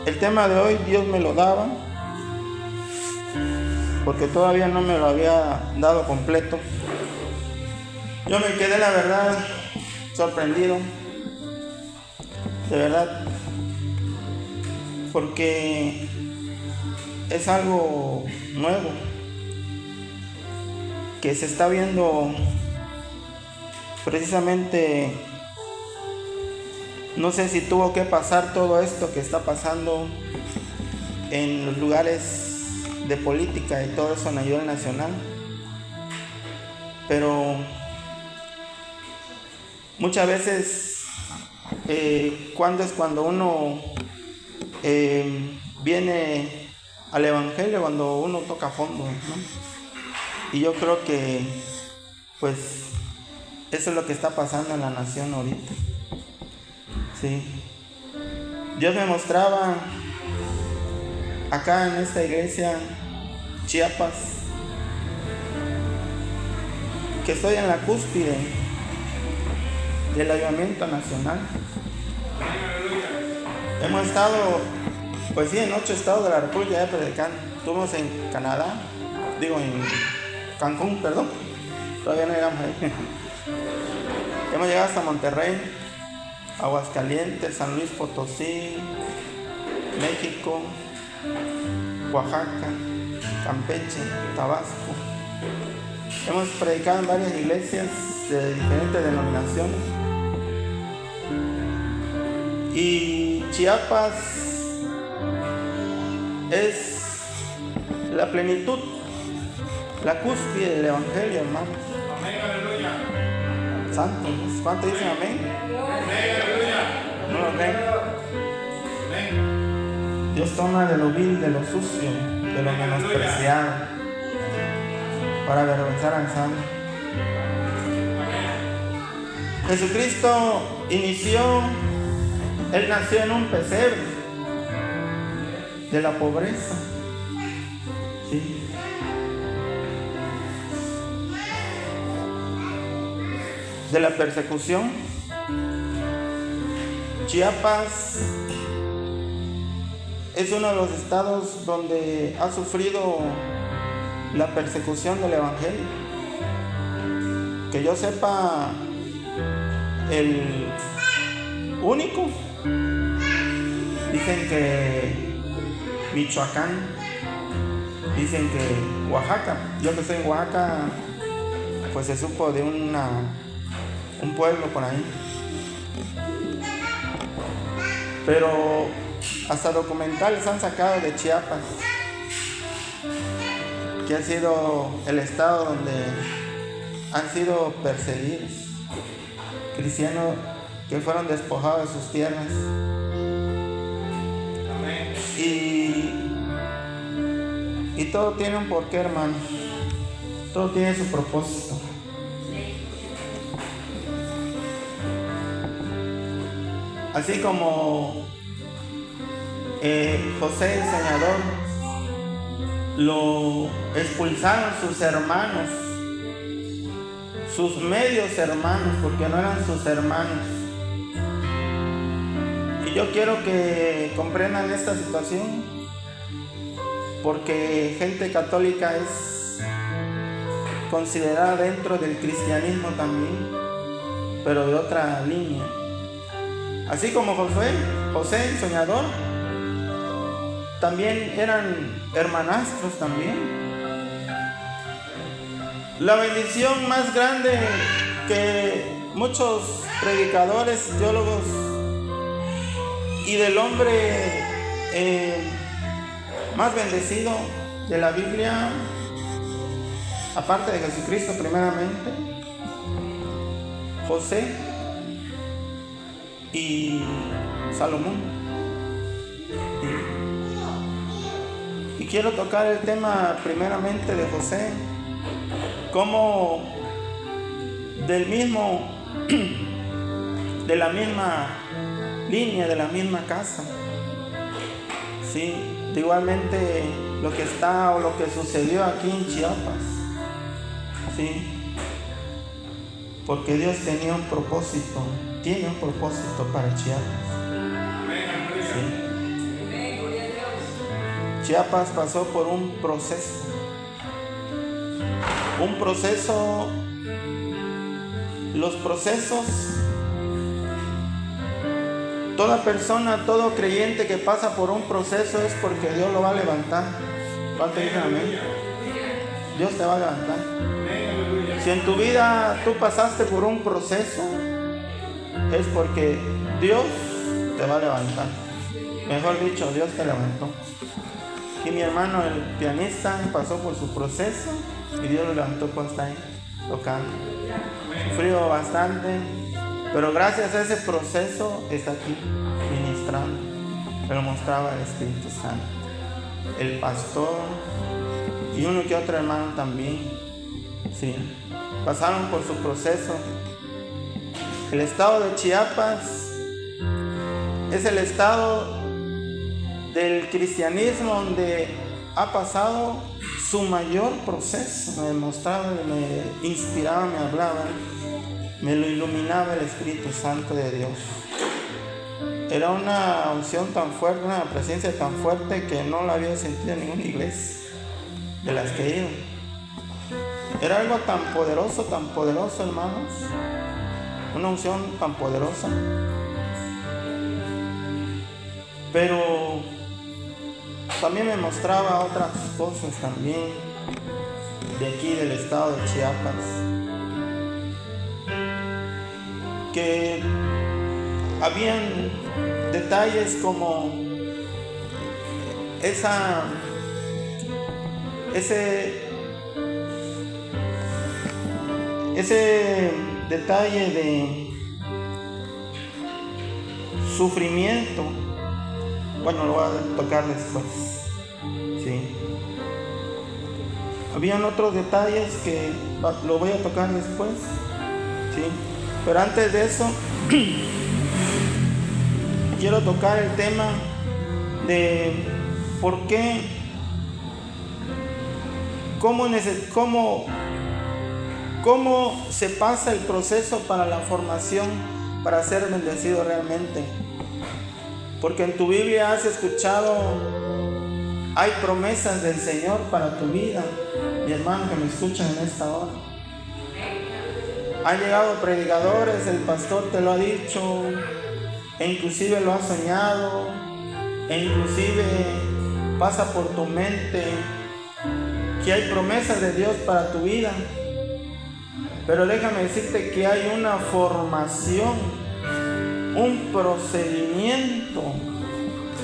El tema de hoy Dios me lo daba porque todavía no me lo había dado completo. Yo me quedé, la verdad, sorprendido, de verdad, porque es algo nuevo que se está viendo precisamente. No sé si tuvo que pasar todo esto que está pasando en los lugares de política y todo eso a nivel nacional, pero muchas veces cuando uno viene al evangelio, cuando uno toca fondo, ¿no? Y yo creo que pues eso es lo que está pasando en la nación ahorita. Sí. Dios me mostraba acá en esta iglesia Chiapas que estoy en la cúspide del avivamiento nacional. Hemos estado, pues sí, en 8 estados de la República ya predicando. Estuvimos en Canadá, en Cancún, perdón, todavía no llegamos ahí. Hemos llegado hasta Monterrey, Aguascalientes, San Luis Potosí, México, Oaxaca, Campeche, Tabasco. Hemos predicado en varias iglesias de diferentes denominaciones. Y Chiapas es la plenitud, la cúspide del evangelio, hermanos. Amén, aleluya. Santos, ¿cuántos dicen amén? No lo ven. Dios toma de lo vil, de lo sucio, de lo menospreciado, para avergonzar al santo. Jesucristo Él nació en un pesebre de la pobreza. ¿Sí? De la persecución. Chiapas es uno de los estados donde ha sufrido la persecución del evangelio. Que yo sepa, el único. Dicen que Michoacán, dicen que Oaxaca. Yo que estoy en Oaxaca, pues se supo de un pueblo por ahí. Pero hasta documentales han sacado de Chiapas, que ha sido el estado donde han sido perseguidos cristianos que fueron despojados de sus tierras. Y todo tiene un porqué, hermano. Todo tiene su propósito. Así como José el soñador lo expulsaron sus hermanos, sus medios hermanos, porque no eran sus hermanos. Y yo quiero que comprendan esta situación, porque gente católica es considerada dentro del cristianismo también, pero de otra línea. Así como José el soñador, también eran hermanastros también. La bendición más grande que muchos predicadores, teólogos y del hombre más bendecido de la Biblia, aparte de Jesucristo primeramente, José y Salomón. Y quiero tocar el tema primeramente de José, como de la misma línea, de la misma casa. Sí, de igualmente lo que está o lo que sucedió aquí en Chiapas. Sí, porque Dios tiene un propósito para Chiapas. Sí. Chiapas pasó por un proceso. Los procesos, toda persona, todo creyente que pasa por un proceso es porque Dios lo va a levantar. ¿Cuánto dicen amén? Dios te va a levantar. Si en tu vida tú pasaste por un proceso, es porque Dios te va a levantar. Mejor dicho, Dios te levantó. Y mi hermano, el pianista, pasó por su proceso y Dios lo levantó cuando está ahí tocando. Sufrió bastante, pero gracias a ese proceso está aquí ministrando. Me lo mostraba el Espíritu Santo, el pastor y uno que otro hermano también. Sí, pasaron por su proceso. El estado de Chiapas es el estado del cristianismo donde ha pasado su mayor proceso. Me mostraba, me inspiraba, me hablaba, me lo iluminaba el Espíritu Santo de Dios. Era una unción tan fuerte, una presencia tan fuerte que no la había sentido en ninguna iglesia de las que he ido. Era algo tan poderoso, hermanos. Una unción tan poderosa. Pero también me mostraba otras cosas también de aquí del estado de Chiapas, que habían detalles como ese detalle de sufrimiento. Bueno, lo voy a tocar después. Sí. Habían otros detalles que lo voy a tocar después. Sí. Pero antes de eso, quiero tocar el tema de por qué, cómo se pasa el proceso para la formación, para ser bendecido realmente. Porque en tu Biblia has escuchado, hay promesas del Señor para tu vida, mi hermano que me escuchan en esta hora. Han llegado predicadores, el pastor te lo ha dicho, e inclusive lo has soñado, e inclusive pasa por tu mente que hay promesas de Dios para tu vida. Pero déjame decirte que hay una formación, un procedimiento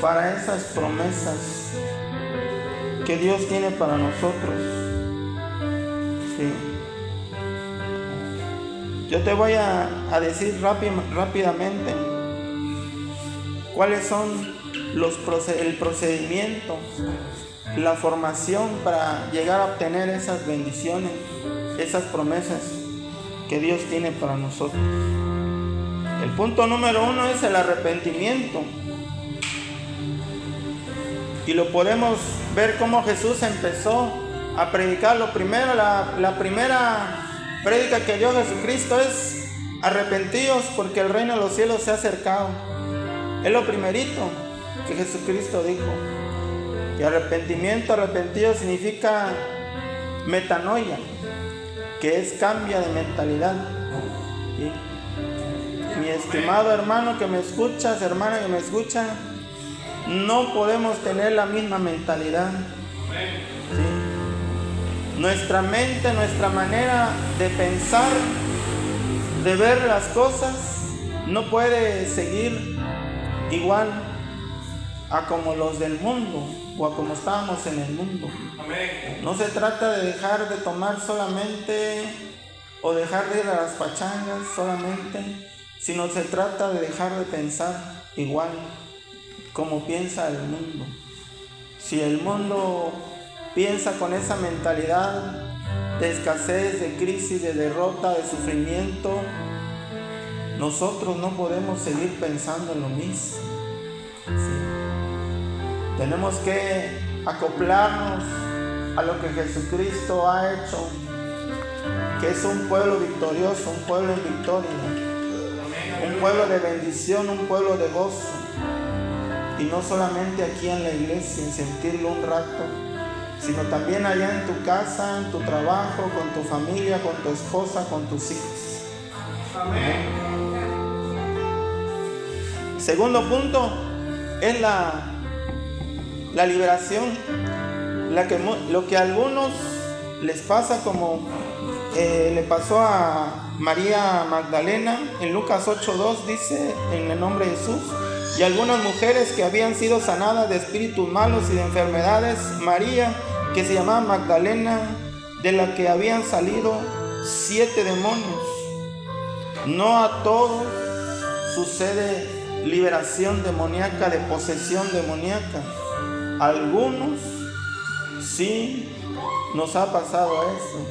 para esas promesas que Dios tiene para nosotros. Sí. Yo te voy a decir rápidamente cuáles son el procedimiento, la formación para llegar a obtener esas bendiciones, esas promesas que Dios tiene para nosotros. El punto número 1 es el arrepentimiento. Y lo podemos ver cómo Jesús empezó a predicar. Lo primero, la primera prédica que dio Jesucristo es: arrepentíos porque el reino de los cielos se ha acercado. Es lo primerito que Jesucristo dijo. Y arrepentido significa metanoia, que es cambio de mentalidad. ¿Sí? Mi estimado hermano que me escuchas, hermana que me escucha, no podemos tener la misma mentalidad. ¿Sí? Nuestra mente, nuestra manera de pensar, de ver las cosas, no puede seguir igual a como los del mundo o a como estábamos en el mundo. No se trata de dejar de tomar solamente o dejar de ir a las pachangas solamente, sino se trata de dejar de pensar igual como piensa el mundo. Si el mundo piensa con esa mentalidad de escasez, de crisis, de derrota, de sufrimiento, nosotros no podemos seguir pensando en lo mismo. ¿Sí? Tenemos que acoplarnos a lo que Jesucristo ha hecho, que es un pueblo victorioso, un pueblo en victoria, un pueblo de bendición, un pueblo de gozo. y no solamente aquí en la iglesia, en sentirlo un rato, sino también allá en tu casa, en tu trabajo, con tu familia, con tu esposa, con tus hijos. Amén. Segundo punto es la liberación, lo que a algunos les pasa, como le pasó a María Magdalena. En Lucas 8:2 dice, en el nombre de Jesús, y algunas mujeres que habían sido sanadas de espíritus malos y de enfermedades, María, que se llamaba Magdalena, de la que habían salido 7 demonios. No a todos sucede liberación demoníaca, de posesión demoníaca. Algunos sí nos ha pasado eso.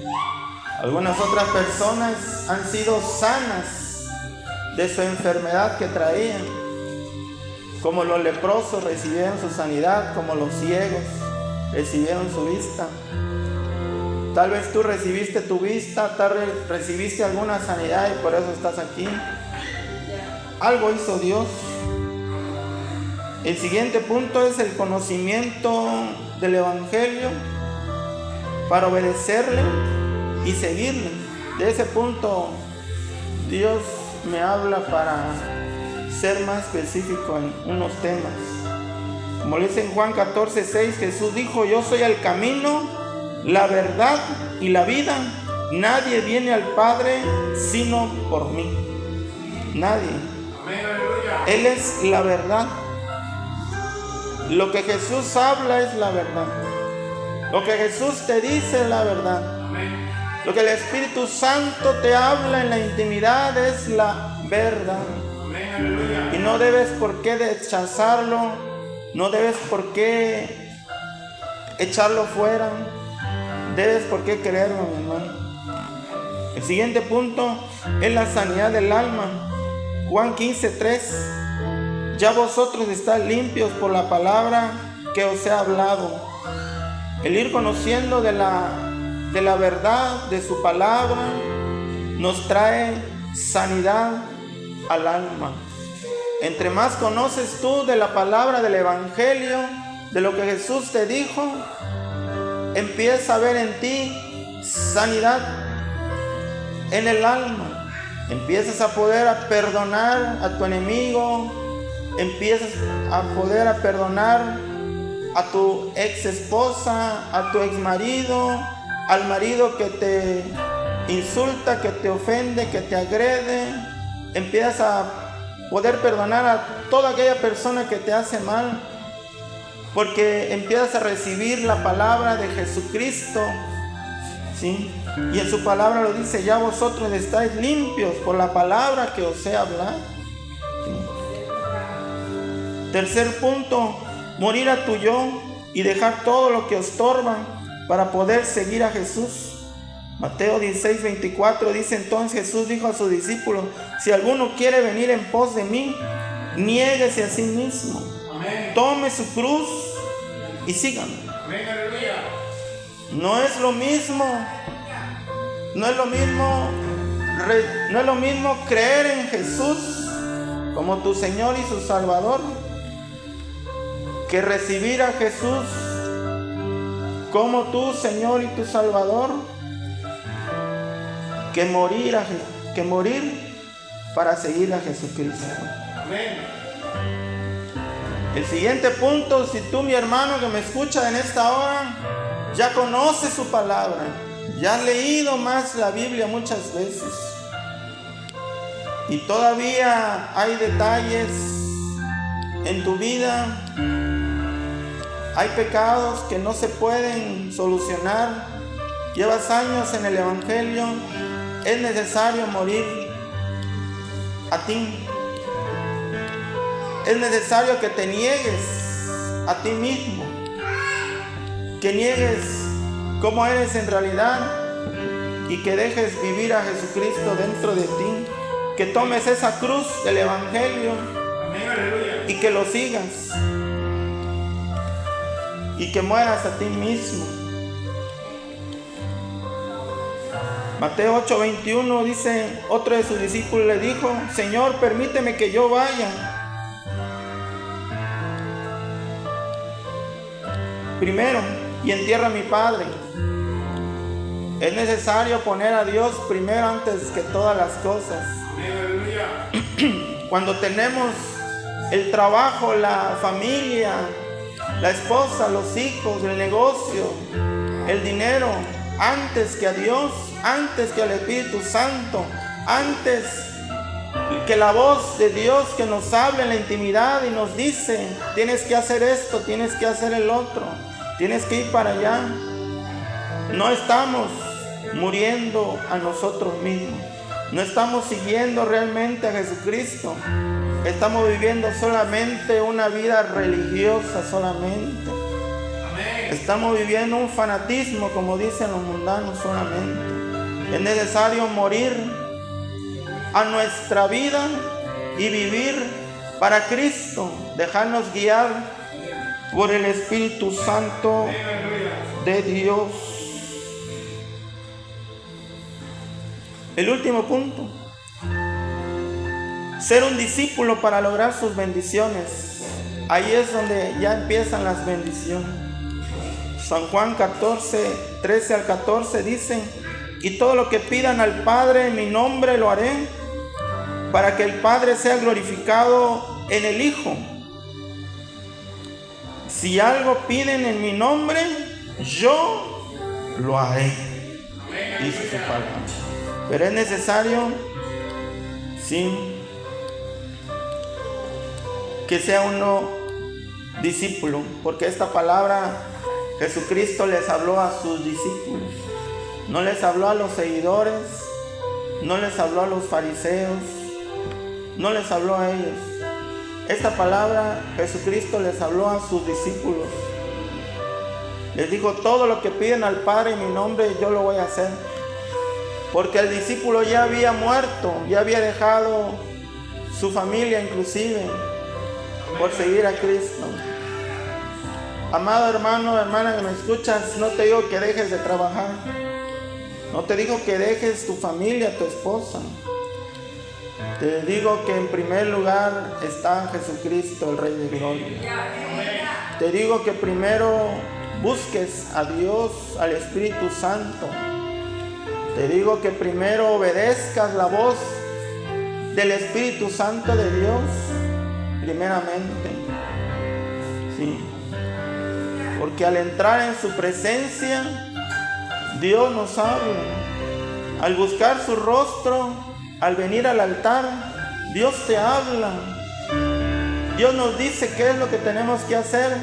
Algunas otras personas han sido sanas de su enfermedad que traían, como los leprosos recibieron su sanidad, como los ciegos recibieron su vista. Tal vez tú recibiste tu vista, tal vez recibiste alguna sanidad y por eso estás aquí. Algo hizo Dios. El siguiente punto es el conocimiento del Evangelio para obedecerle y seguirle. De ese punto Dios me habla para ser más específico en unos temas. Como le dice en Juan 14:6, Jesús dijo: yo soy el camino, la verdad y la vida. Nadie viene al Padre sino por mí. Nadie. Él es la verdad. Lo que Jesús habla es la verdad. Lo que Jesús te dice es la verdad. Lo que el Espíritu Santo te habla en la intimidad es la verdad. Y no debes por qué rechazarlo, no debes por qué echarlo fuera, debes por qué creerlo, mi hermano. El siguiente punto es la sanidad del alma. Juan 15:3. Ya vosotros estáis limpios por la palabra que os he hablado. El ir conociendo de la verdad de su palabra nos trae sanidad al alma. Entre más conoces tú de la palabra del Evangelio, de lo que Jesús te dijo, empieza a ver en ti sanidad en el alma. Empiezas a poder perdonar a tu enemigo, empiezas a poder perdonar a tu ex esposa, a tu ex marido, al marido que te insulta, que te ofende, que te agrede. Empiezas a poder perdonar a toda aquella persona que te hace mal, porque empiezas a recibir la palabra de Jesucristo, ¿sí? Y en su palabra lo dice: ya vosotros estáis limpios por la palabra que os he hablado. Tercer punto, morir a tu yo y dejar todo lo que os estorba para poder seguir a Jesús. Mateo 16:24 dice: entonces Jesús dijo a sus discípulos: si alguno quiere venir en pos de mí, niéguese a sí mismo. Amén. Tome su cruz y sígame. Amén. No es lo mismo creer en Jesús como tu Señor y su Salvador, que recibir a Jesús como tu Señor y tu Salvador, que morir para seguir a Jesucristo. Amén. El siguiente punto, si tú, mi hermano que me escucha en esta hora, ya conoces su palabra, ya has leído más la Biblia muchas veces y todavía hay detalles en tu vida, hay pecados que no se pueden solucionar, llevas años en el Evangelio, es necesario morir a ti. Es necesario que te niegues a ti mismo, que niegues cómo eres en realidad y que dejes vivir a Jesucristo dentro de ti, que tomes esa cruz del Evangelio y que lo sigas y que mueras a ti mismo. Mateo 8:21 dice: otro de sus discípulos le dijo: Señor, permíteme que yo vaya primero y en tierra mi Padre. Es necesario poner a Dios primero antes que todas las cosas. Cuando tenemos el trabajo, la familia, la esposa, los hijos, el negocio, el dinero, antes que a Dios, antes que al Espíritu Santo, antes que la voz de Dios que nos habla en la intimidad y nos dice, tienes que hacer esto, tienes que hacer el otro, tienes que ir para allá. No estamos muriendo a nosotros mismos, no estamos siguiendo realmente a Jesucristo, estamos viviendo solamente una vida religiosa solamente. Estamos viviendo un fanatismo, como dicen los mundanos, solamente. Es necesario morir a nuestra vida y vivir para Cristo, dejarnos guiar por el Espíritu Santo de Dios. El último punto: ser un discípulo para lograr sus bendiciones. Ahí es donde ya empiezan las bendiciones. San Juan 14, 13 al 14 dice: y todo lo que pidan al Padre en mi nombre lo haré, para que el Padre sea glorificado en el Hijo. Si algo piden en mi nombre, yo lo haré, dice su palabra. Pero es necesario, sí, que sea uno discípulo, porque esta palabra Jesucristo les habló a sus discípulos, no les habló a los seguidores, no les habló a los fariseos, no les habló a ellos. Esta palabra Jesucristo les habló a sus discípulos. Les dijo: todo lo que piden al Padre en mi nombre yo lo voy a hacer. Porque el discípulo ya había muerto, ya había dejado su familia inclusive por seguir a Cristo. Amado hermano, hermana que me escuchas, no te digo que dejes de trabajar, no te digo que dejes tu familia, tu esposa. Te digo que en primer lugar está Jesucristo, el Rey de Gloria. Te digo que primero busques a Dios, al Espíritu Santo. Te digo que primero obedezcas la voz del Espíritu Santo de Dios, primeramente. Sí. Porque al entrar en su presencia, Dios nos habla. Al buscar su rostro, al venir al altar, Dios te habla. Dios nos dice qué es lo que tenemos que hacer,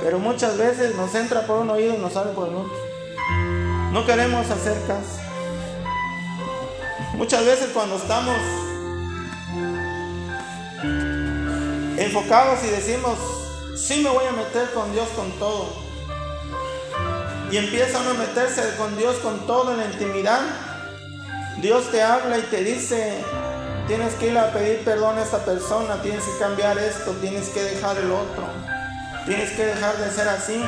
pero muchas veces nos entra por un oído y nos sale por el otro. No queremos hacer caso. Muchas veces cuando estamos enfocados y decimos: sí, me voy a meter con Dios con todo, y empieza uno a meterse con Dios con todo en la intimidad, Dios te habla y te dice: tienes que ir a pedir perdón a esta persona, tienes que cambiar esto, tienes que dejar el otro, tienes que dejar de ser así.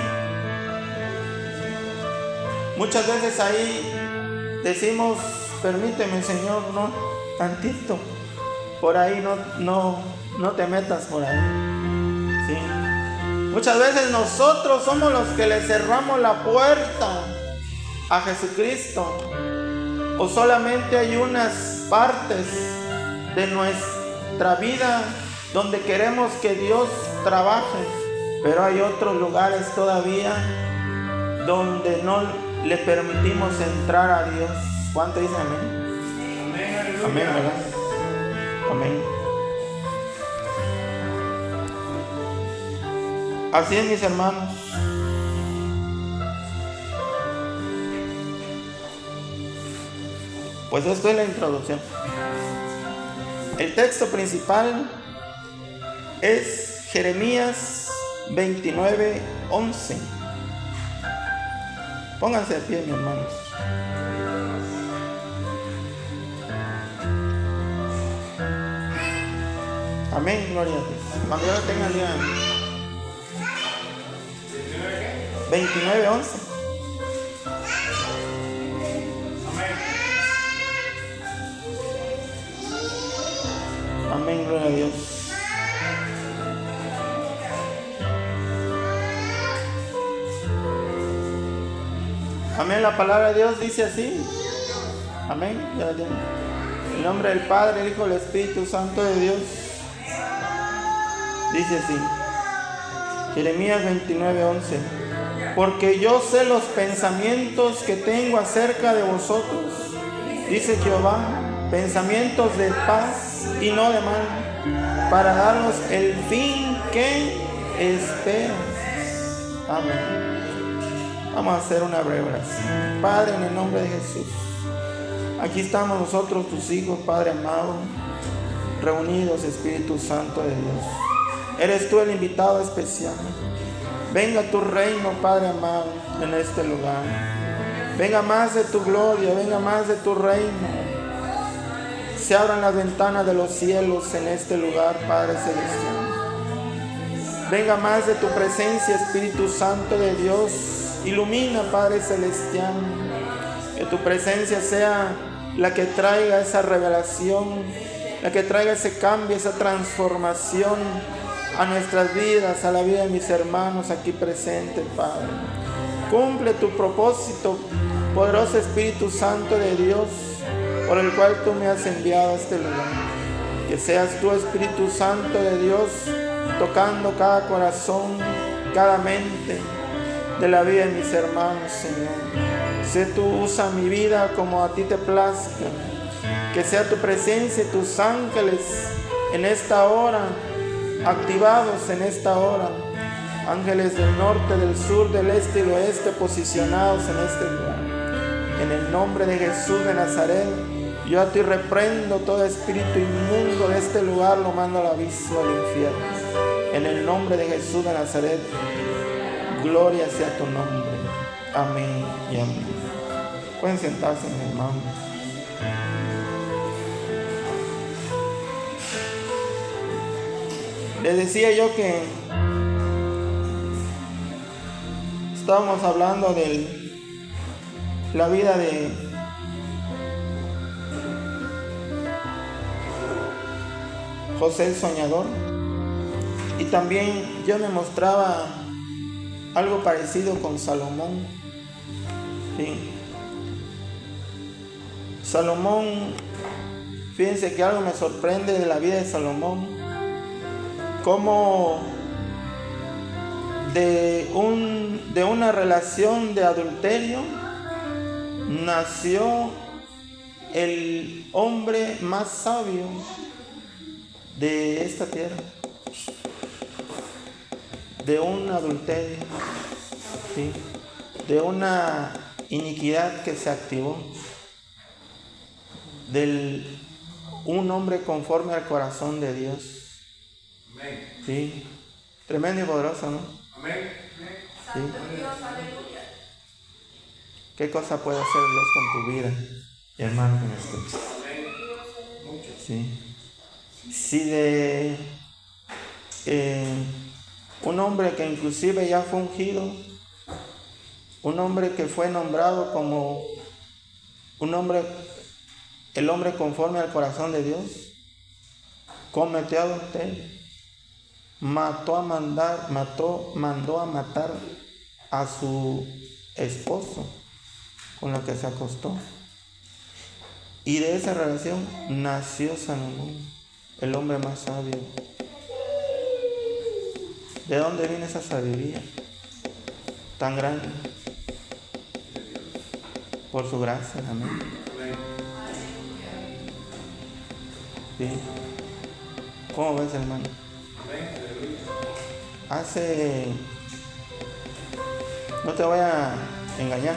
Muchas veces ahí decimos: permíteme, Señor, no, tantito, por ahí no te metas por ahí. ¿Sí? Muchas veces nosotros somos los que le cerramos la puerta a Jesucristo, o solamente hay unas partes de nuestra vida donde queremos que Dios trabaje, pero hay otros lugares todavía donde no le permitimos entrar a Dios. ¿Cuánto dicen amén? Amén, amén, ¿verdad? Amén. Así es, mis hermanos. Pues esto es la introducción. El texto principal es Jeremías 29:11. Pónganse de pie, mis hermanos. Amén, gloria a Dios. Cuando ya lo tengan, digan 29:11. Amén, gloria a Dios. Amén. La palabra de Dios dice así. Amén. En el nombre del Padre, el Hijo, el Espíritu Santo de Dios. Dice así. Jeremías 29:11. Porque yo sé los pensamientos que tengo acerca de vosotros, dice Jehová, pensamientos de paz y no de mal, para daros el fin que esperas. Amén. Vamos a hacer una breve oración. Padre, en el nombre de Jesús, aquí estamos nosotros, tus hijos, Padre amado, reunidos, Espíritu Santo de Dios. Eres tú el invitado especial. Venga tu reino, Padre amado, en este lugar. Venga más de tu gloria, venga más de tu reino. Se abran las ventanas de los cielos en este lugar, Padre celestial. Venga más de tu presencia, Espíritu Santo de Dios. Ilumina, Padre celestial. Que tu presencia sea la que traiga esa revelación, la que traiga ese cambio, esa transformación a nuestras vidas, a la vida de mis hermanos aquí presentes, Padre. Cumple tu propósito, poderoso Espíritu Santo de Dios, por el cual tú me has enviado a este lugar. Que seas tú, Espíritu Santo de Dios, tocando cada corazón, cada mente de la vida de mis hermanos, Señor. Sé tú, usa mi vida como a ti te plazca. Que sea tu presencia y tus ángeles en esta hora, activados en esta hora, ángeles del norte, del sur, del este y del oeste, posicionados en este lugar. En el nombre de Jesús de Nazaret, yo a ti reprendo todo espíritu inmundo de este lugar, lo mando al abismo, al infierno. En el nombre de Jesús de Nazaret, gloria sea tu nombre. Amén y amén. Pueden sentarse, mis hermanos. Les decía yo que estábamos hablando de la vida de José el soñador, y también yo me mostraba algo parecido con Salomón. Sí. Salomón, fíjense que algo me sorprende de la vida de Salomón. Como de una relación de adulterio nació el hombre más sabio de esta tierra. De un adulterio, ¿sí? De una iniquidad que se activó, un hombre conforme al corazón de Dios. Amén. Sí, tremendo y poderoso, ¿no? Amén. Sí. ¿Qué cosa puede hacer Dios con tu vida, hermano, que me escuchas? Sí. Si de un hombre que inclusive ya fue ungido, un hombre que fue nombrado como el hombre conforme al corazón de Dios, cometió adulterio, mandó a matar a su esposo con la que se acostó, y de esa relación nació Salomón, el hombre más sabio. ¿De dónde viene esa sabiduría tan grande? Por su gracia, amén. ¿Sí? ¿Cómo ves, hermano? No te voy a engañar,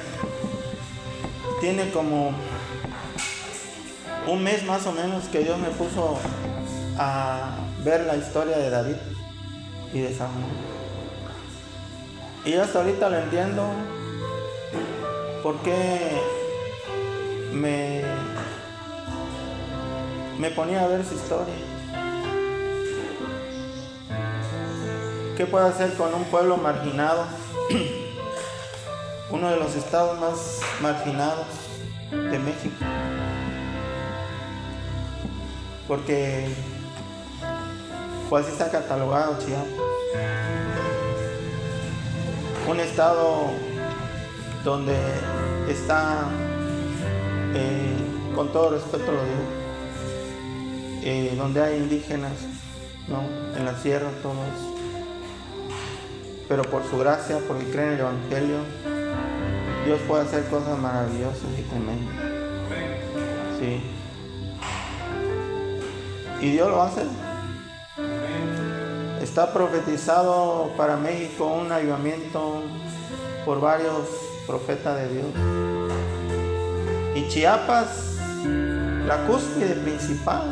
tiene como un mes más o menos que Dios me puso a ver la historia de David y de Salomón, y yo hasta ahorita lo entiendo porque me ponía a ver su historia. ¿Qué puede hacer con un pueblo marginado? Uno de los estados más marginados de México, porque pues así está catalogado Chiapas, un estado donde está, con todo respeto lo digo, donde hay indígenas, ¿no? En la sierra, todo eso. Pero por su gracia, porque creen en el Evangelio, Dios puede hacer cosas maravillosas y tremendas. Sí. Y Dios lo hace. Está profetizado para México un avivamiento por varios profetas de Dios. Y Chiapas, la cúspide principal,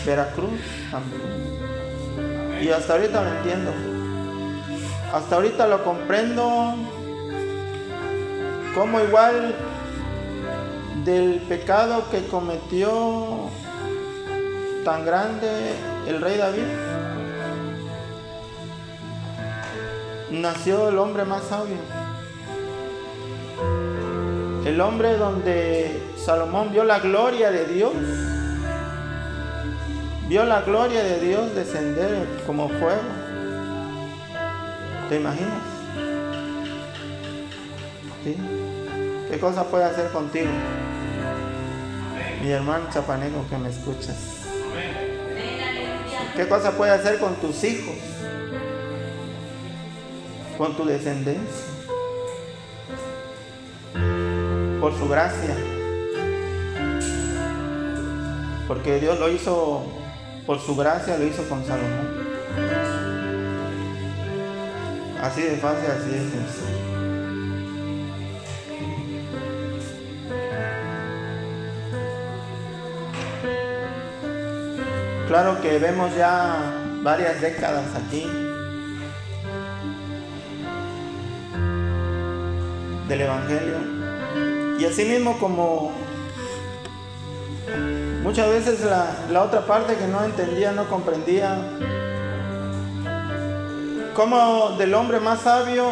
Veracruz también. Y hasta ahorita lo entiendo. Hasta ahorita lo comprendo, como igual del pecado que cometió tan grande el rey David, nació el hombre más sabio. El hombre donde Salomón vio la gloria de Dios. Vio la gloria de Dios descender como fuego. ¿Te imaginas? ¿Sí? ¿Qué cosa puede hacer contigo? Mi hermano chapaneco que me escuchas. ¿Qué cosa puede hacer con tus hijos? Con tu descendencia. Por su gracia. Porque Dios lo hizo, por su gracia lo hizo con Salomón. Así de fácil, así de sencillo. Claro que vemos ya varias décadas aquí del Evangelio. Y así mismo como muchas veces la otra parte que no entendía, no comprendía, cómo del hombre más sabio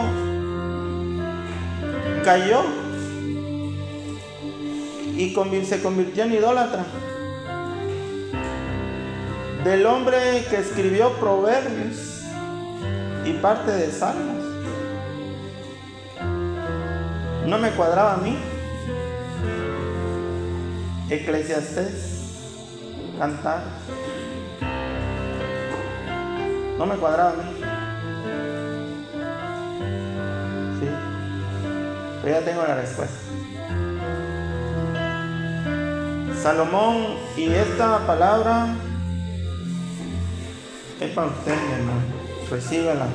cayó y se convirtió en idólatra. Del hombre que escribió proverbios y parte de salmos. No me cuadraba a mí. Eclesiastés, Cantar. No me cuadraba a mí. Sí. Pero ya tengo la respuesta. Salomón, y esta palabra es para usted, mi hermano. Recíbela.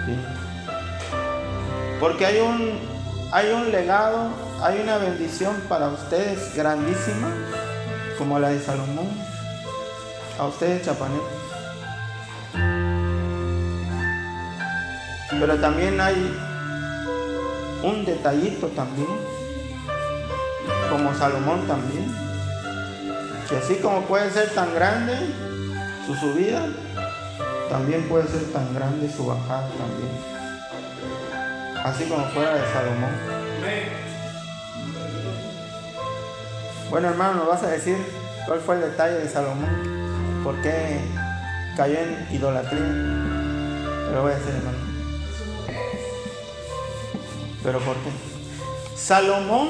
Sí. Porque hay un legado, hay una bendición para ustedes grandísima, como la de Salomón. A ustedes, chapanecos. Pero también hay un detallito también, como Salomón también, que así como puede ser tan grande su subida, también puede ser tan grande su bajada también, así como fuera de Salomón. Bueno, hermano, ¿nos vas a decir cuál fue el detalle de Salomón? ¿Por qué cayó en idolatría? Te lo voy a decir, hermano. ¿Pero por qué? Salomón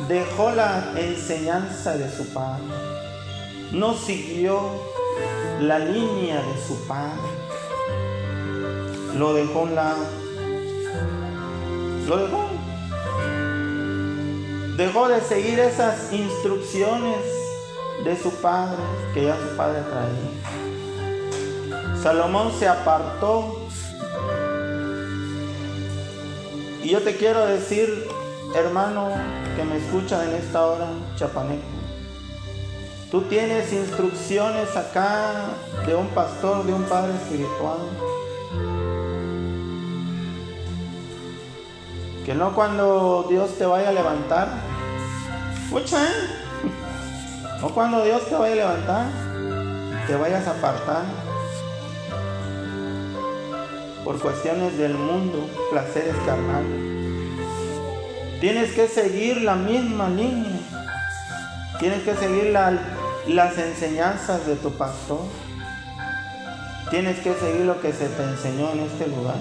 dejó la enseñanza de su padre. No siguió la línea de su padre. Lo dejó a un lado. Lo dejó. Dejó de seguir esas instrucciones de su padre, que ya su padre traía. Salomón se apartó. Y yo te quiero decir, hermano que me escucha en esta hora, chapaneco, tú tienes instrucciones acá de un pastor, de un padre espiritual, que no cuando Dios te vaya a levantar, escucha, no cuando Dios te vaya a levantar, te vayas a apartar por cuestiones del mundo, placeres carnales. Tienes que seguir la misma línea. Tienes que seguir las enseñanzas de tu pastor. Tienes que seguir lo que se te enseñó en este lugar.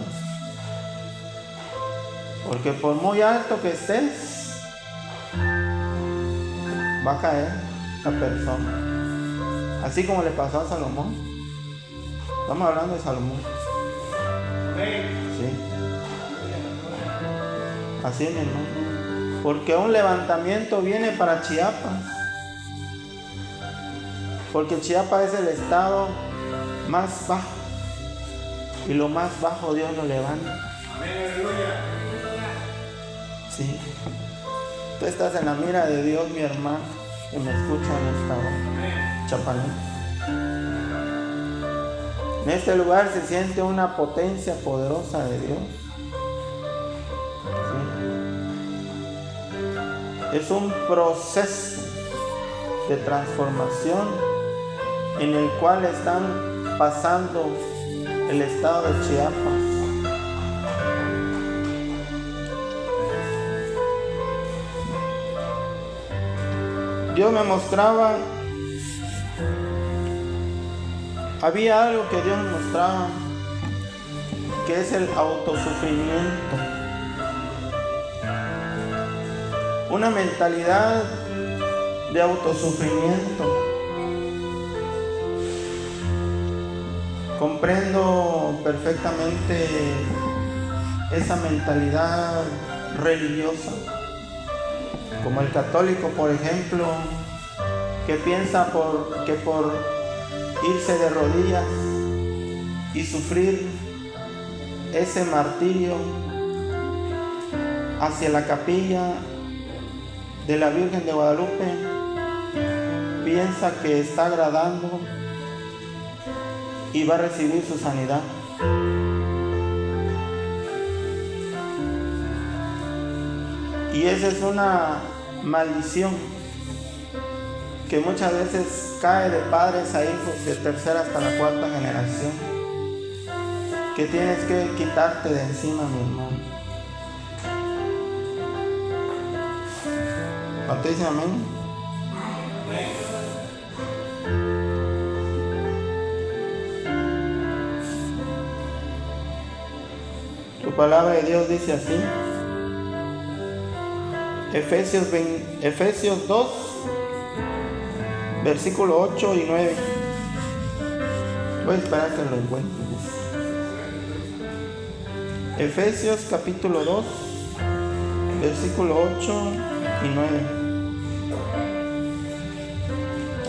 Porque por muy alto que estés, va a caer la persona. Así como le pasó a Salomón. Estamos hablando de Salomón. Sí. Así es, mi hermano. Porque un levantamiento viene para Chiapas. Porque Chiapas es el estado más bajo. Y lo más bajo Dios lo levanta. Sí. Tú estás en la mira de Dios, mi hermano, que me escucha en esta hora. Chapalén. En este lugar se siente una potencia poderosa de Dios. ¿Sí? Es un proceso de transformación en el cual están pasando el estado de Chiapas. Dios me mostraba, había algo que Dios me mostraba, que es el autosufrimiento. Una mentalidad de autosufrimiento. Comprendo perfectamente esa mentalidad religiosa, como el católico, por ejemplo, que piensa que por irse de rodillas y sufrir ese martirio hacia la capilla de la Virgen de Guadalupe, piensa que está agradando y va a recibir su sanidad. Y esa es una maldición que muchas veces cae de padres a hijos, de tercera hasta la cuarta generación, que tienes que quitarte de encima, mi hermano. ¿Cuánto dicen amén? Tu palabra de Dios dice así. Efesios 2, versículo 8 y 9. Voy a esperar que lo encuentres. Efesios capítulo 2, versículo 8 y 9.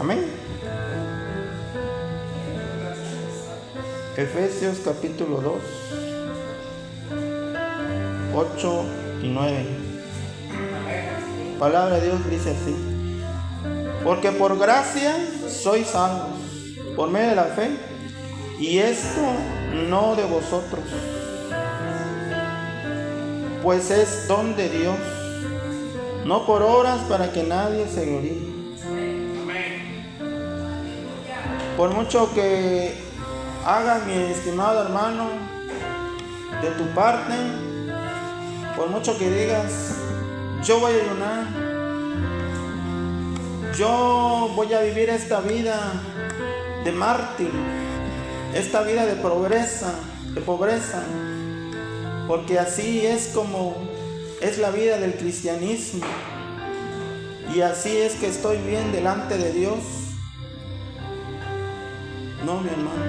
Amén. Efesios capítulo 2, 8 y 9. Palabra de Dios dice así: porque por gracia sois salvos por medio de la fe, y esto no de vosotros, pues es don de Dios, no por obras, para que nadie se gloríe. Por mucho que haga, mi estimado hermano, de tu parte, por mucho que digas, yo voy a ayunar, yo voy a vivir esta vida de mártir, esta vida de pobreza, porque así es como es la vida del cristianismo, y así es que estoy bien delante de Dios. No, mi hermano.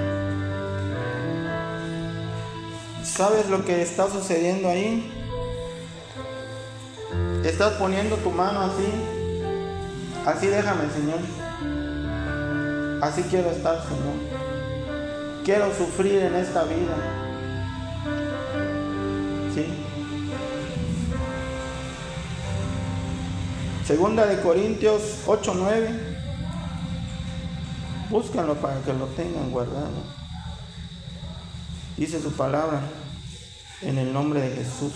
¿Sabes lo que está sucediendo ahí? Estás poniendo tu mano así déjame, Señor. Así quiero estar, Señor. Quiero sufrir en esta vida. ¿Sí? Segunda de Corintios 8:9. Búscanlo para que lo tengan guardado. Dice su palabra en el nombre de Jesús.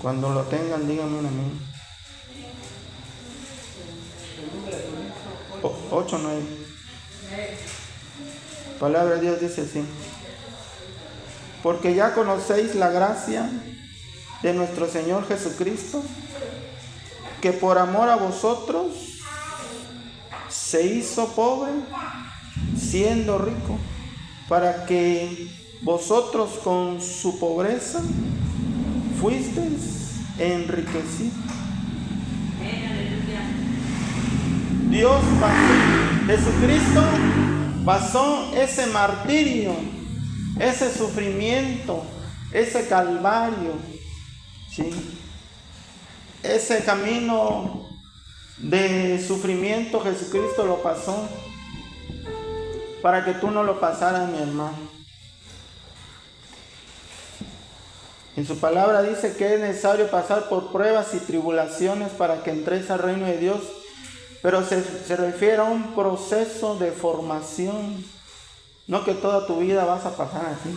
Cuando lo tengan, díganme un amén. 8:9. Palabra de Dios dice así: porque ya conocéis la gracia de nuestro Señor Jesucristo, que por amor a vosotros se hizo pobre, siendo rico, para que vosotros con su pobreza fuisteis enriquecidos. Dios pasó, Jesucristo pasó ese martirio, ese sufrimiento, ese calvario, ¿sí? Ese camino de sufrimiento Jesucristo lo pasó para que tú no lo pasaras, mi hermano. En su palabra dice que es necesario pasar por pruebas y tribulaciones para que entres al reino de Dios, pero se refiere a un proceso de formación, no que toda tu vida vas a pasar así.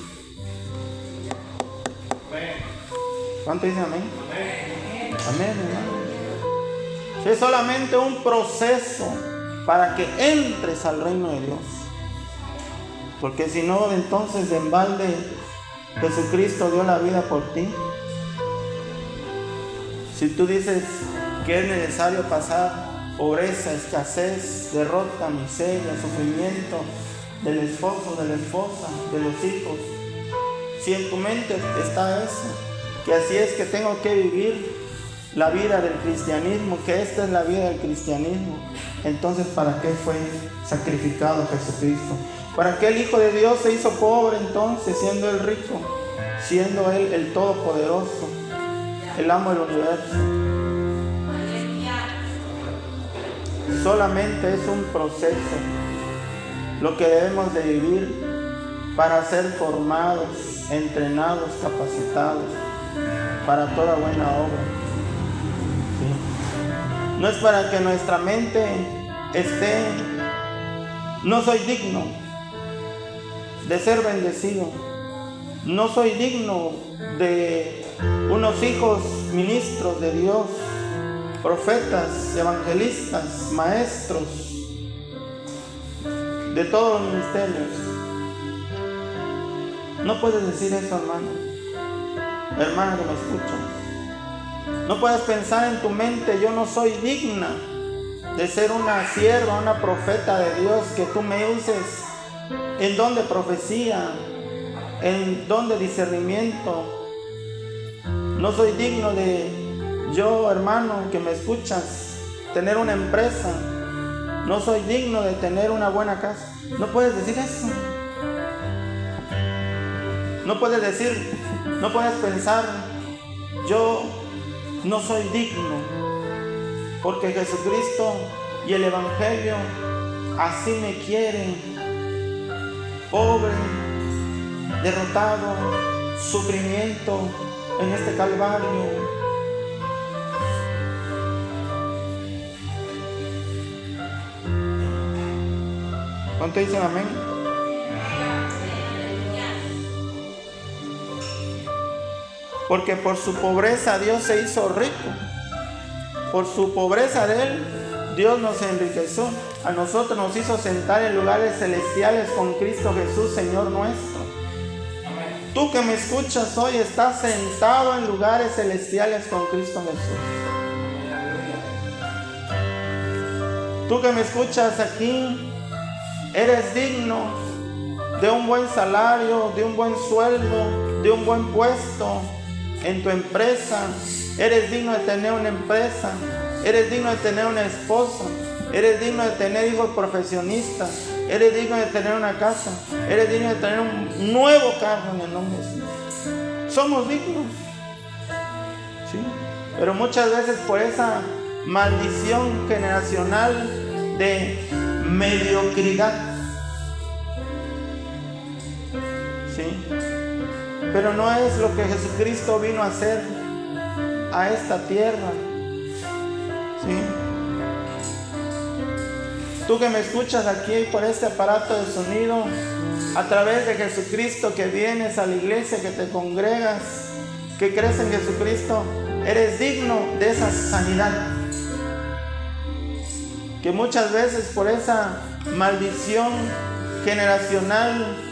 ¿Cuánto dicen amén? Amén, hermano. Es solamente un proceso para que entres al reino de Dios. Porque si no, entonces en balde Jesucristo dio la vida por ti. Si tú dices que es necesario pasar pobreza, escasez, derrota, miseria, sufrimiento del esposo, de la esposa, de los hijos, si en tu mente está eso, que así es que tengo que vivir la vida del cristianismo, que esta es la vida del cristianismo, entonces ¿para qué fue sacrificado Jesucristo? ¿Para qué el Hijo de Dios se hizo pobre entonces, siendo Él rico, siendo Él el Todopoderoso, el amo del universo? Solamente es un proceso lo que debemos de vivir para ser formados, entrenados, capacitados para toda buena obra. ¿Sí? No es para que nuestra mente esté, no soy digno de ser bendecido, no soy digno de unos hijos ministros de Dios, profetas, evangelistas, maestros, de todos los ministerios. No puedes decir eso, hermana que me escucha. No puedes pensar en tu mente, yo no soy digna de ser una sierva, una profeta de Dios, que tú me uses en don de profecía, en don de discernimiento. No soy digno de yo, hermano, que me escuchas, tener una empresa. No soy digno de tener una buena casa. No puedes decir eso. No puedes decir, no puedes pensar, yo no soy digno, porque Jesucristo y el Evangelio así me quieren, pobre, derrotado, sufrimiento en este calvario. ¿Cuánto dicen amén? Porque por su pobreza Dios se hizo rico. Por su pobreza de Él, Dios nos enriqueció. A nosotros nos hizo sentar en lugares celestiales con Cristo Jesús, Señor nuestro. Tú que me escuchas hoy, estás sentado en lugares celestiales con Cristo Jesús. Tú que me escuchas aquí, eres digno de un buen salario, de un buen sueldo, de un buen puesto en tu empresa. Eres digno de tener una empresa, eres digno de tener una esposa, eres digno de tener hijos profesionistas, eres digno de tener una casa, eres digno de tener un nuevo carro en el nombre de Jesús. Somos dignos, ¿sí? Pero muchas veces por esa maldición generacional de mediocridad, ¿sí? Pero no es lo que Jesucristo vino a hacer a esta tierra, ¿sí? Tú que me escuchas aquí por este aparato de sonido, a través de Jesucristo, que vienes a la iglesia, que te congregas, que crees en Jesucristo, eres digno de esa sanidad. Que muchas veces por esa maldición generacional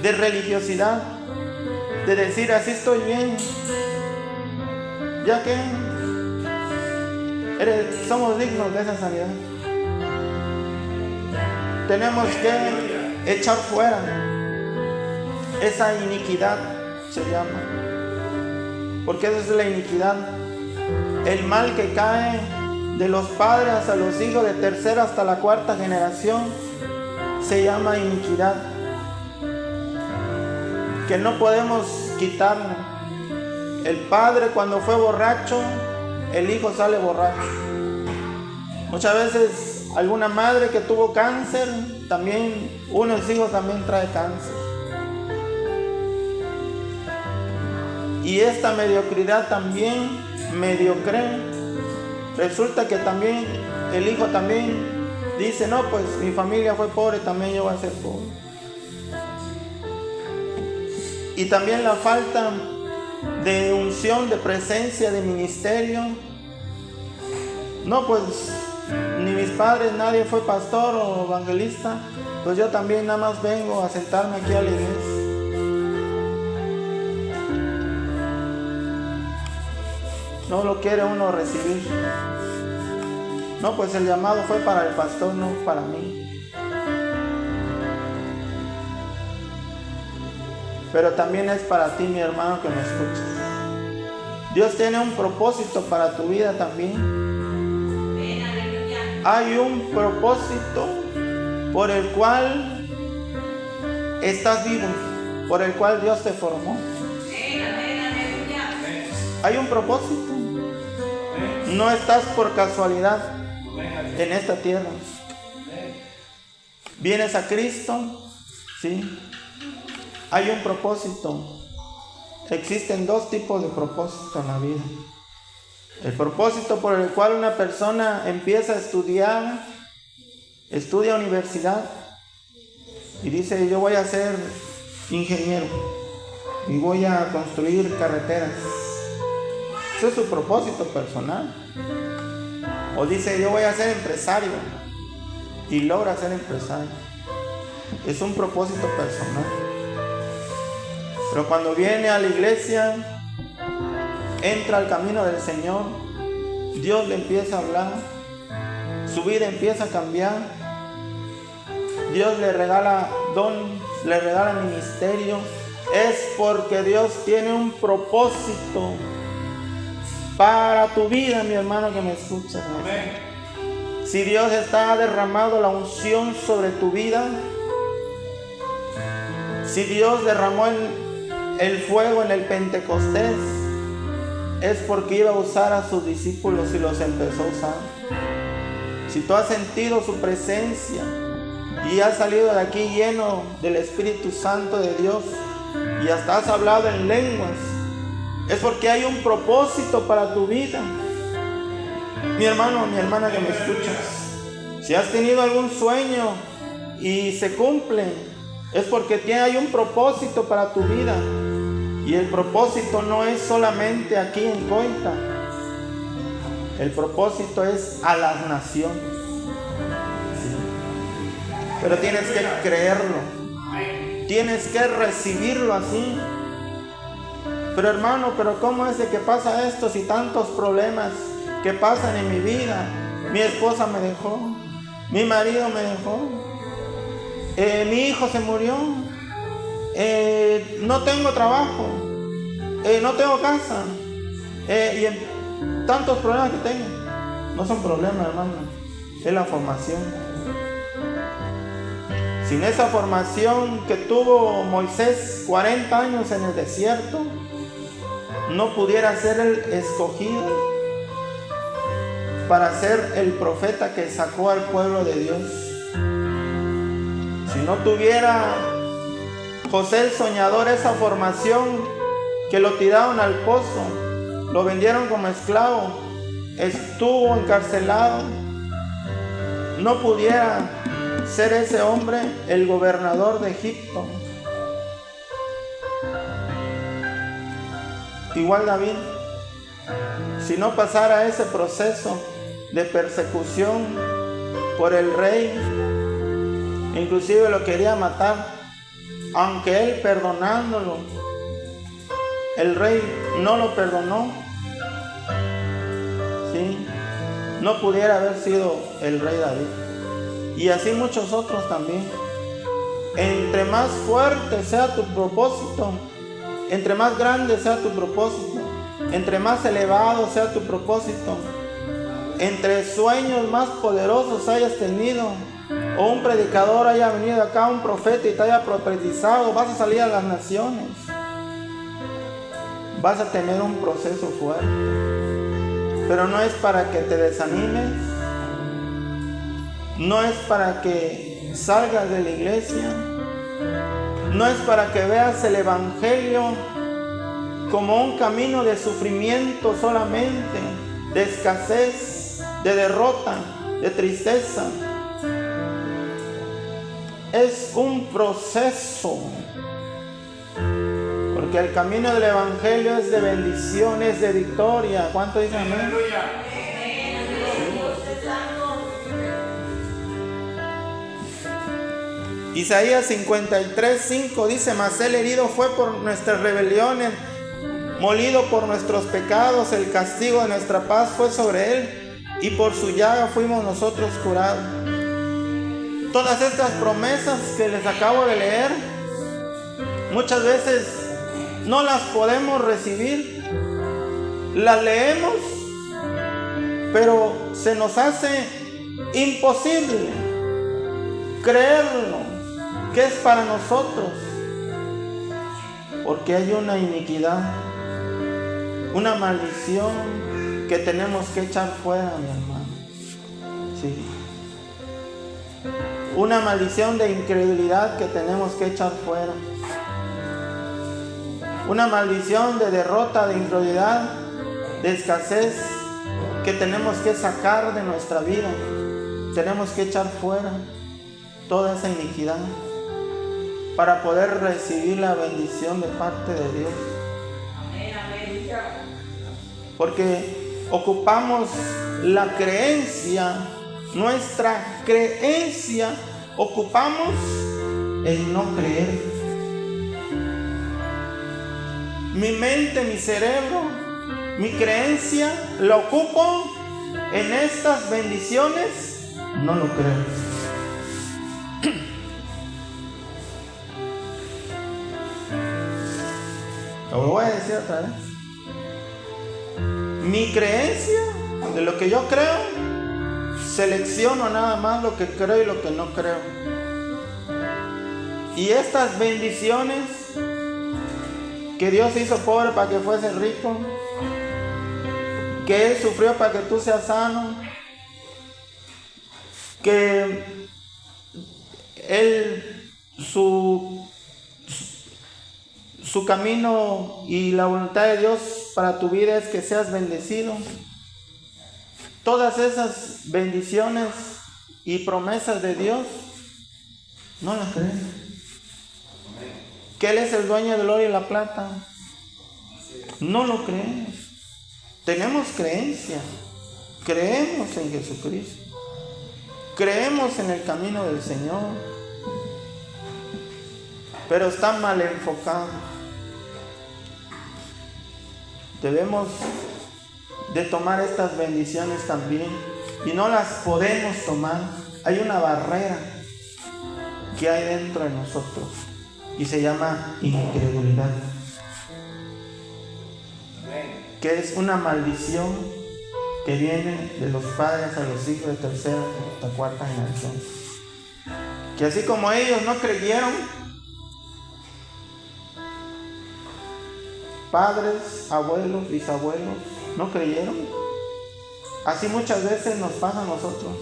de religiosidad, de decir así estoy bien, ya que somos dignos de esa sanidad. Tenemos que echar fuera esa iniquidad se llama. Porque esa es la iniquidad. El mal que cae de los padres hasta los hijos, de tercera hasta la cuarta generación, se llama iniquidad, que no podemos quitarla. El padre, cuando fue borracho, el hijo sale borracho. Muchas veces alguna madre que tuvo cáncer, también uno de los hijos también trae cáncer. Y esta mediocridad también, mediocre, resulta que también el hijo también dice, no, pues mi familia fue pobre, también yo voy a ser pobre. Y también la falta de unción, de presencia, de ministerio. No, pues ni mis padres, nadie fue pastor o evangelista, pues yo también nada más vengo a sentarme aquí a la iglesia. No lo quiere uno recibir. No, pues el llamado fue para el pastor, no para mí. Pero también es para ti, mi hermano, que me escuchas. Dios tiene un propósito para tu vida también. Hay un propósito por el cual estás vivo, por el cual Dios te formó. Hay un propósito. No estás por casualidad en esta tierra. Vienes a Cristo, ¿sí? Hay un propósito. Existen dos tipos de propósito en la vida. El propósito por el cual una persona empieza a estudiar, estudia universidad y dice, yo voy a ser ingeniero y voy a construir carreteras. Ese es su propósito personal. O dice, yo voy a ser empresario y logra ser empresario. Es un propósito personal. Pero cuando viene a la iglesia, entra al camino del Señor, Dios le empieza a hablar, su vida empieza a cambiar, Dios le regala don, le regala ministerio. Es porque Dios tiene un propósito para tu vida, mi hermano que me escuchas. Si Dios está derramando la unción sobre tu vida, si Dios derramó el fuego en el Pentecostés, es porque iba a usar a sus discípulos y los empezó a usar. Si tú has sentido su presencia y has salido de aquí lleno del Espíritu Santo de Dios y hasta has hablado en lenguas, es porque hay un propósito para tu vida. Mi hermano, mi hermana que me escuchas, si has tenido algún sueño y se cumple, es porque hay un propósito para tu vida. Y el propósito no es solamente aquí en Coita. El propósito es a las naciones. ¿Sí? Pero tienes que creerlo. Tienes que recibirlo así. Pero hermano, ¿pero cómo es de que pasa esto si tantos problemas que pasan en mi vida? Mi esposa me dejó. Mi marido me dejó. Mi hijo se murió. No tengo trabajo, no tengo casa, y tantos problemas que tengo. No son problemas, hermano, es la formación. Sin esa formación que tuvo Moisés 40 años en el desierto, no pudiera ser el escogido para ser el profeta que sacó al pueblo de Dios. Si no tuviera José el soñador esa formación, que lo tiraron al pozo, lo vendieron como esclavo, estuvo encarcelado, no pudiera ser ese hombre el gobernador de Egipto. Igual David, si no pasara ese proceso de persecución por el rey, inclusive lo quería matar, aunque él perdonándolo, el rey no lo perdonó, ¿sí? No pudiera haber sido el rey David. Y así muchos otros también. entre más fuerte sea tu propósito, entre más grande sea tu propósito, entre más elevado sea tu propósito, entre sueños más poderosos hayas tenido, o un predicador haya venido acá, un profeta, y te haya profetizado, vas a salir a las naciones, vas a tener un proceso fuerte. Pero no es para que te desanimes, no es para que salgas de la iglesia, no es para que veas el evangelio como un camino de sufrimiento solamente, de escasez, de derrota, de tristeza. Es un proceso, porque el camino del evangelio es de bendición, es de victoria. ¿Cuánto dicen amén? Isaías 53:5 dice: mas él herido fue por nuestras rebeliones, molido por nuestros pecados, el castigo de nuestra paz fue sobre él, y por su llaga fuimos nosotros curados. Todas estas promesas que les acabo de leer, muchas veces no las podemos recibir. Las leemos, pero se nos hace imposible creerlo que es para nosotros, porque hay una iniquidad, una maldición que tenemos que echar fuera, mi hermano. Sí. Una maldición de incredulidad que tenemos que echar fuera. Una maldición de derrota, de incredulidad, de escasez que tenemos que sacar de nuestra vida. Tenemos que echar fuera toda esa iniquidad para poder recibir la bendición de parte de Dios. Porque ocupamos la creencia, nuestra creencia, ocupamos el no creer. Mi mente, mi cerebro, mi creencia la ocupo en estas bendiciones, no lo creo. Lo voy a decir otra vez. Mi creencia, de lo que yo creo, selecciono nada más lo que creo y lo que no creo. Y estas bendiciones que Dios hizo pobre para que fuese rico, que Él sufrió para que tú seas sano, que Él, su camino y la voluntad de Dios para tu vida es que seas bendecido. Todas esas bendiciones y promesas de Dios, no las creen. Que Él es el dueño del oro y la plata, no lo creemos. Tenemos creencia, creemos en Jesucristo, creemos en el camino del Señor, pero está mal enfocado. Debemos de tomar estas bendiciones también, y no las podemos tomar. Hay una barrera que hay dentro de nosotros y se llama incredulidad, que es una maldición que viene de los padres a los hijos de tercera hasta cuarta generación, que así como ellos no creyeron, padres, abuelos, bisabuelos no creyeron, así muchas veces nos pasa a nosotros.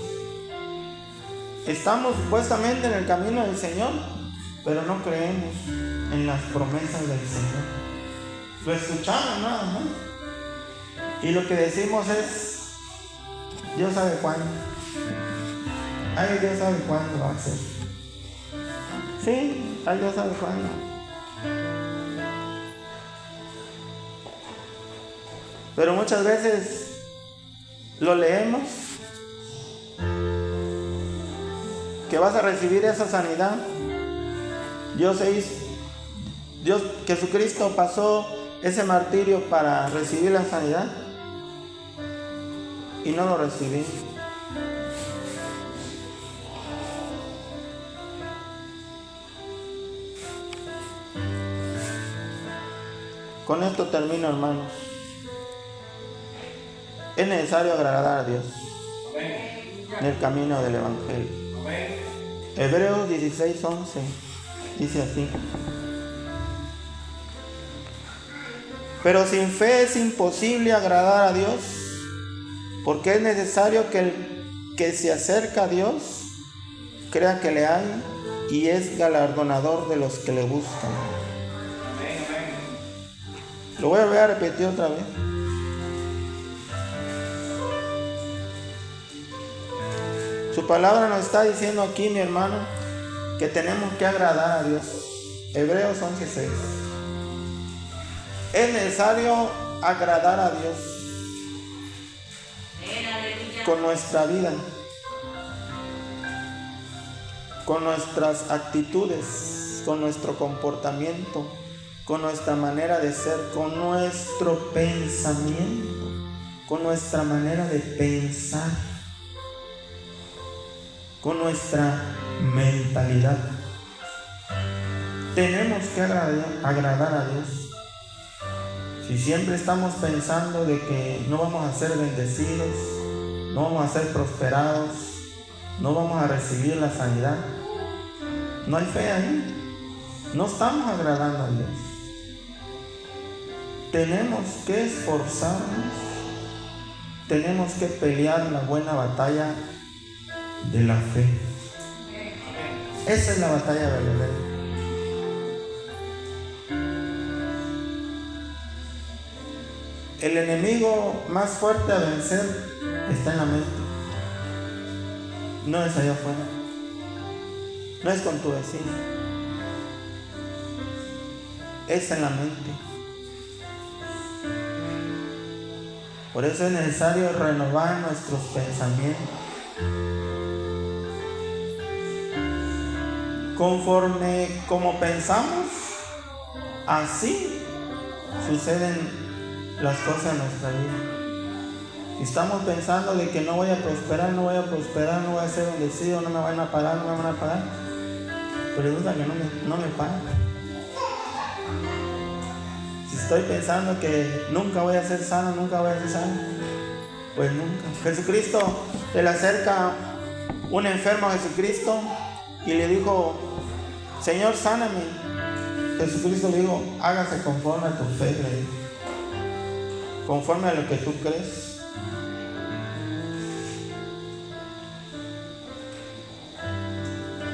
Estamos supuestamente en el camino del Señor, pero no creemos en las promesas del Señor. Lo escuchamos nada más, y lo que decimos es: Dios sabe cuándo. Ay, Dios sabe cuándo va a ser. Sí, ay, Dios sabe cuándo. Pero muchas veces lo leemos, que vas a recibir esa sanidad. Jesucristo pasó ese martirio para recibir la sanidad y no lo recibí. Con esto termino, hermanos. Es necesario agradar a Dios en el camino del Evangelio. Hebreos 16:11 dice así: pero sin fe es imposible agradar a Dios, porque es necesario que el que se acerca a Dios crea que le hay y es galardonador de los que le buscan. Lo voy a repetir otra vez. Su palabra nos está diciendo aquí, mi hermano, que tenemos que agradar a Dios. Hebreos 11:6. Es necesario agradar a Dios con nuestra vida, con nuestras actitudes, con nuestro comportamiento, con nuestra manera de ser, con nuestro pensamiento, con nuestra manera de pensar, con nuestra mentalidad. Tenemos que agradar a Dios. Si siempre estamos pensando de que no vamos a ser bendecidos, no vamos a ser prosperados, no vamos a recibir la sanidad, no hay fe ahí. No estamos agradando a Dios. Tenemos que esforzarnos, tenemos que pelear la buena batalla de la fe. Esa es la batalla verdadera. El enemigo más fuerte a vencer está en la mente. No es allá afuera. No es con tu vecino. Es en la mente. Por eso es necesario renovar nuestros pensamientos. Conforme como pensamos, así suceden las cosas en nuestra vida. Si estamos pensando de que no voy a prosperar, no voy a ser bendecido, no me van a pagar, pero resulta que no me pagan. Si estoy pensando que nunca voy a ser sano, pues nunca. Jesucristo, se le acerca un enfermo a Jesucristo y le dijo: Señor, sáname. Jesucristo le dijo: hágase conforme a tu fe, le dijo. Conforme a lo que tú crees.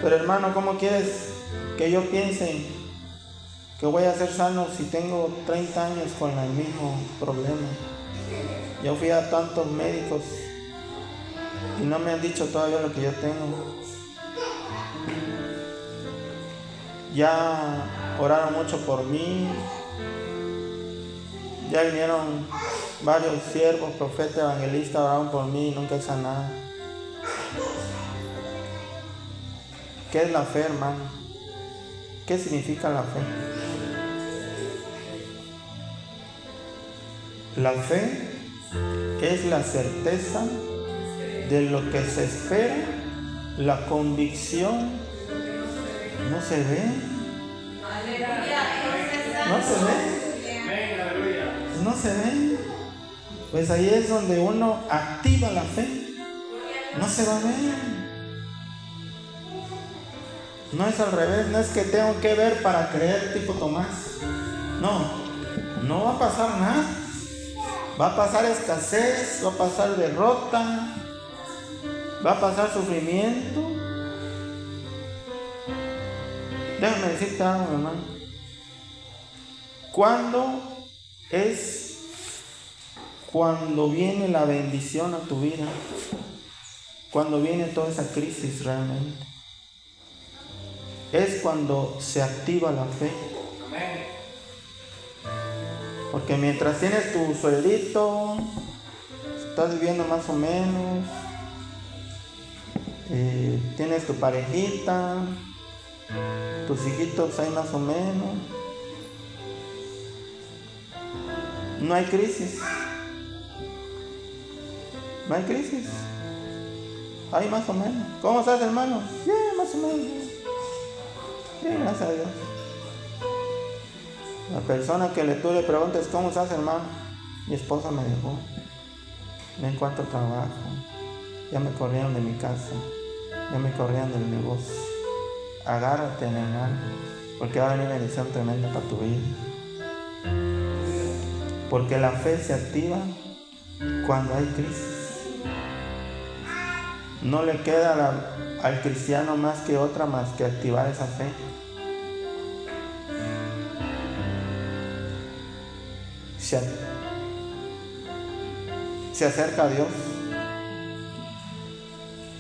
Pero hermano, ¿cómo quieres que yo piense que voy a ser sano si tengo 30 años con el mismo problema? Yo fui a tantos médicos y no me han dicho todavía lo que yo tengo. Ya oraron mucho por mí. Ya vinieron varios siervos, profetas, evangelistas, oraron por mí y nunca he sanado. ¿Qué es la fe, hermano? ¿Qué significa la fe? La fe es la certeza de lo que se espera, la convicción. No se ve. No se ve. Pues ahí es donde uno activa la fe. No se va a ver. No es al revés. No es que tengo que ver para creer, tipo Tomás. No va a pasar nada. Va a pasar escasez, va a pasar derrota, va a pasar sufrimiento. Déjame decirte algo, hermano. Cuando viene la bendición a tu vida, cuando viene toda esa crisis realmente, es cuando se activa la fe. Porque mientras tienes tu sueldito, estás viviendo más o menos, tienes tu parejita, tus hijitos ahí más o menos, no hay crisis. No hay crisis. Ahí más o menos. ¿Cómo estás, hermano? Bien, más o menos. Bien, gracias a Dios. La persona que tú le preguntes, ¿cómo estás, hermano? Mi esposa me dejó, no encuentro trabajo, ya me corrieron de mi casa, ya me corrieron del negocio. Agárrate en el alma, porque va a venir bendición tremenda para tu vida. Porque la fe se activa cuando hay crisis. No le queda al cristiano más que activar esa fe. Se acerca a Dios,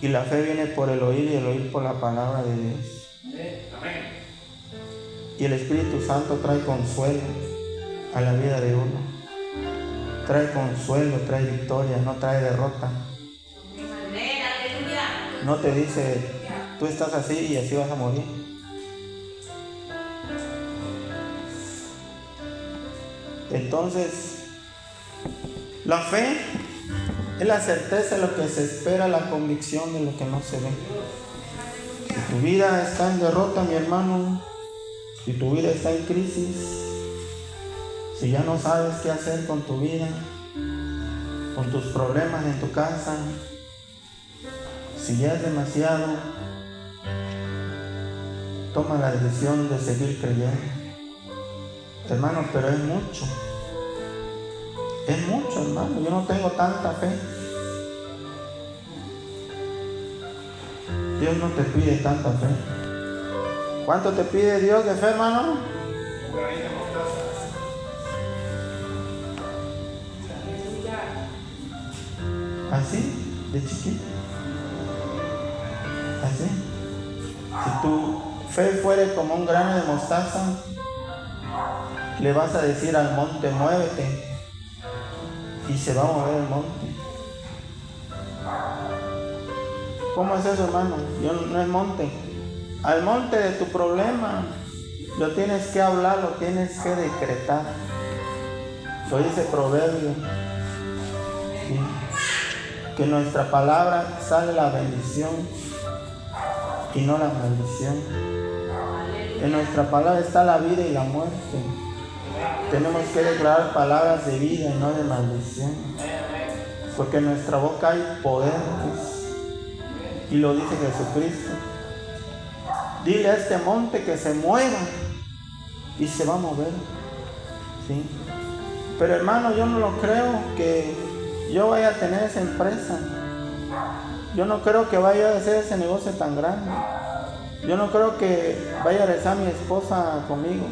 y la fe viene por el oír y el oír por la palabra de Dios. Y el Espíritu Santo trae consuelo a la vida de uno. Trae consuelo, trae victoria, no trae derrota. No te dice, tú estás así y así vas a morir. Entonces, la fe es la certeza de lo que se espera, la convicción de lo que no se ve. Si tu vida está en derrota, mi hermano, si tu vida está en crisis, si ya no sabes qué hacer con tu vida, con tus problemas en tu casa, si ya es demasiado, toma la decisión de seguir creyendo. Hermano, pero es mucho, hermano. Yo no tengo tanta fe. Dios no te pide tanta fe. ¿Cuánto te pide Dios de fe, hermano? Así, de chiquito. Así. Si tu fe fuere como un grano de mostaza, le vas a decir al monte, muévete, y se va a mover el monte. ¿Cómo es eso, hermano? No es monte. Al monte de tu problema lo tienes que hablar, lo tienes que decretar. Lo dice Proverbio. ¿Sí? Que en nuestra palabra sale la bendición y no la maldición. En nuestra palabra está la vida y la muerte. Tenemos que declarar palabras de vida y no de maldición, porque en nuestra boca hay poder, y lo dice Jesucristo. Dile a este monte que se mueva y se va a mover. ¿Sí? Pero hermano, yo no lo creo que yo vaya a tener esa empresa. Yo no creo que vaya a hacer ese negocio tan grande. Yo no creo que vaya a regresar mi esposa conmigo.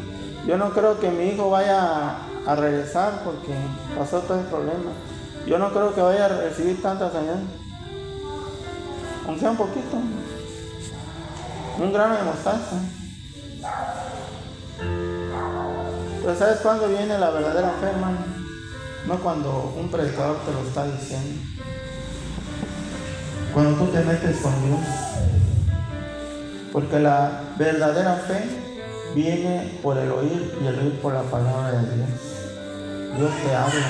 Yo no creo que mi hijo vaya a regresar porque pasó todo el problema. Yo no creo que vaya a recibir tantas señales. Aunque sea un poquito. Un grano de mostaza. Pero ¿sabes cuándo viene la verdadera fe, hermano? No cuando un predicador te lo está diciendo. Cuando tú te metes con Dios. Porque la verdadera fe viene por el oír y el oír por la palabra de Dios. Dios te habla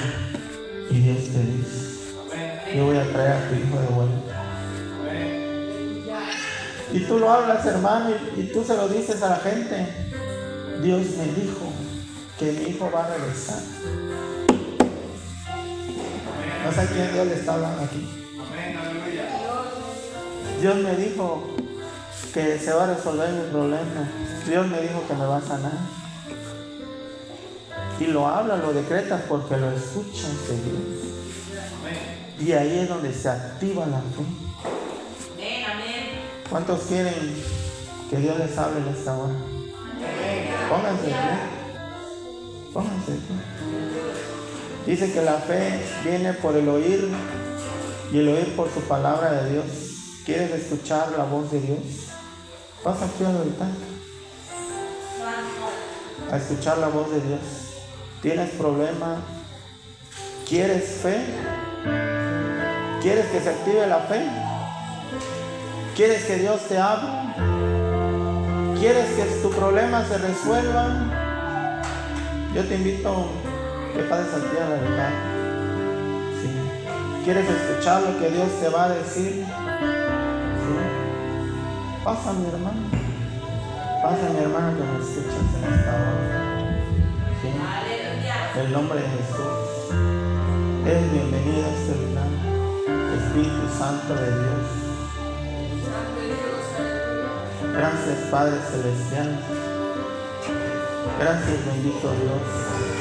y Dios te dice, yo voy a traer a tu hijo de vuelta. Y tú lo hablas, hermano, y tú se lo dices a la gente. Dios me dijo que mi hijo va a regresar. No sé a quién Dios le está hablando aquí. Dios me dijo que se va a resolver mi problema. Dios me dijo que me va a sanar. Y lo hablas, lo decretas porque lo escuchas de Dios. Y ahí es donde se activa la fe. ¿Cuántos quieren que Dios les hable en esta hora? Pónganse de pie. Pónganse de pie. Dice que la fe viene por el oír y el oír por su palabra de Dios. ¿Quieres escuchar la voz de Dios? Pasa aquí al altar a escuchar la voz de Dios. ¿Tienes problema? ¿Quieres fe? ¿Quieres que se active la fe? ¿Quieres que Dios te hable? ¿Quieres que tu problema se resuelva? Yo te invito a que pases aquí al altar. ¿Sí? ¿Quieres escuchar lo que Dios te va a decir? ¿Sí? Pasa, mi hermano. Pasa, mi hermano, que me escuchas en esta hora. ¿Sí? ti. En el nombre de Jesús. Eres bienvenido a este lugar, Espíritu Santo de Dios. Gracias, Padre Celestial. Gracias, bendito Dios.